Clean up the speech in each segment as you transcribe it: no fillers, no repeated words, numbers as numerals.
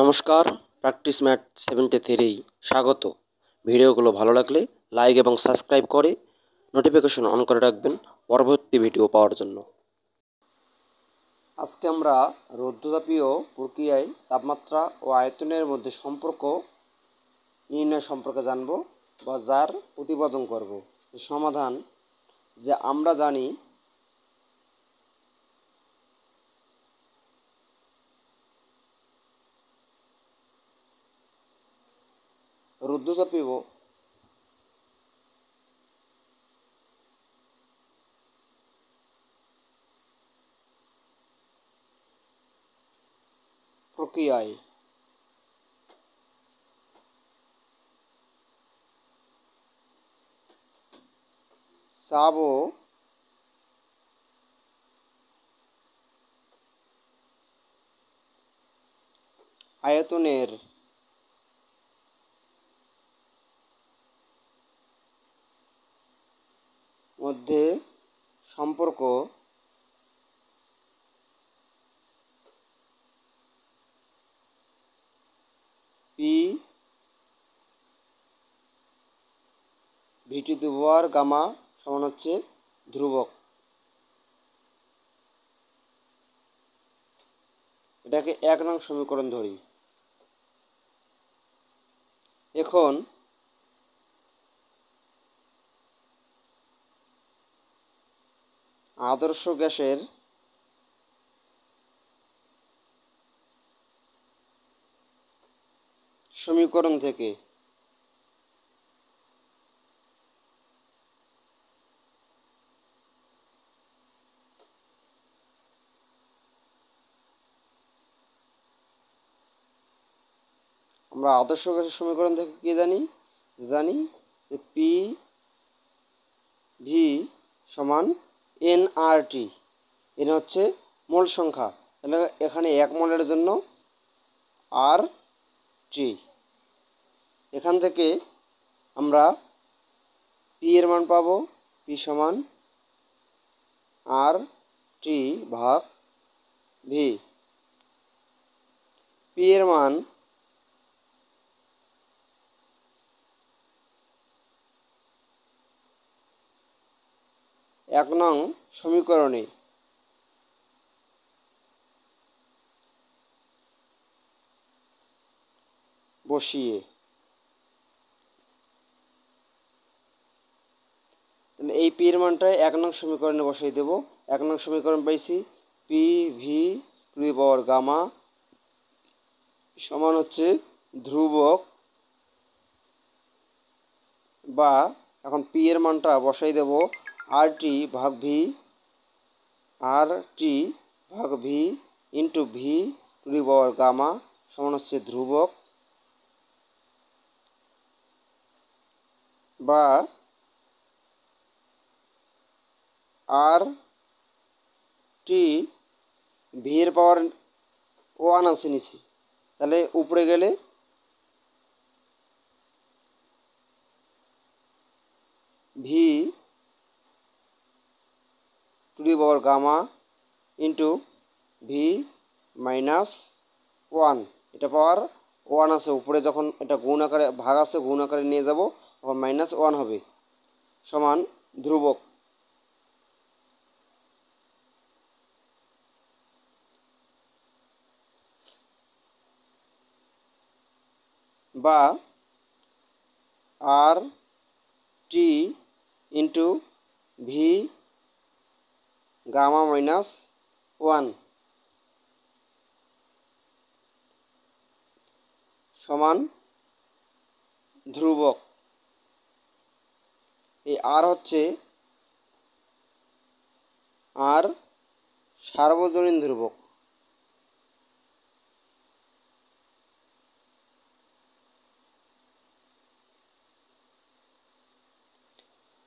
নমস্কার, practice math 73 স্বাগত। ভিডিওগুলো ভালো লাগলে লাইক এবং সাবস্ক্রাইব করে নোটিফিকেশন অন করে রাখবেন পরবর্তী ভিডিও পাওয়ার জন্য। আজকে আমরা রৌদ্রতাপীয় প্রক্রিয়ায় তাপমাত্রা ও আয়তনের মধ্যে সম্পর্ক নির্ণয় সম্পর্কে জানব বা যার প্রতিপাদন করব। সমাধান যে আমরা জানি রৌদ্রতাপীয় প্রক্রিয়ায় চাপ ও আয়তনের মধ্যে সম্পর্ক P V to the power gamma সমান হচ্ছে ধ্রুবক। এটাকে 1 নং সমীকরণ ধরি। এখন আদর্শ গ্যাসের সমীকরণ থেকে আমরা আদর্শ গ্যাসের সমীকরণ থেকে কি জানি যে পি ভি সমান এন আর টি। এন হচ্ছে মোল সংখ্যা, তাহলে এখানে 1 মোলের জন্য আর টি। এখান থেকে আমরা পি এর মান পাবো, পি সমান আর টি ভাগ ভি। পি এর মান এক নং সমীকরণে বসিয়ে, তাহলে এই পি এর মানটা 1 নং সমীকরণে বসাই দেব। 1 নং সমীকরণ পাইছি P V to the power gamma সমান হচ্ছে ধ্রুবক, বা এখন পি এর মানটা বসাই দেব আর টি ভাগ ভি, আর টি ভাগ V into V to the power gamma সমান হচ্ছে ধ্রুবক, বা আর টি ভি এর পাওয়ার 1 আছে নিচে, তাহলে উপরে গেলে V to the power gamma into V minus 1। এটা পাওয়ার 1 আছে উপরে, যখন এটা গুণ আকারে ভাগ আছে গুণ আকারে নিয়ে যাব তখন -1 হবে, সমান ধ্রুবক। বা আর টি ইন্টু ভি গামা -1 সমান ধ্রুবক। এই আর হচ্ছে আর সার্বজনীন ধ্রুবক।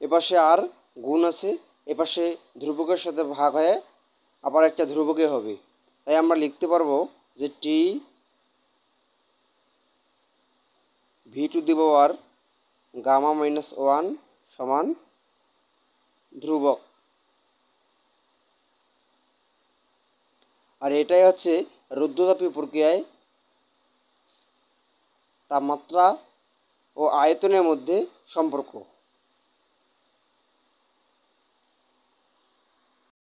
এপাশে আর গুণ আছে, এপাশে ধ্রুবকের সাথে ভাগ হয়ে আবার একটা ধ্রুবকে হবে, তাই আমরা লিখতে পারবো যে T V to the power gamma -1 সমান ধ্রুবক। আর এটাই হচ্ছে রৌদ্রতাপীয় প্রক্রিয়ায় তাপমাত্রা ও আয়তনের মধ্যে সম্পর্ক।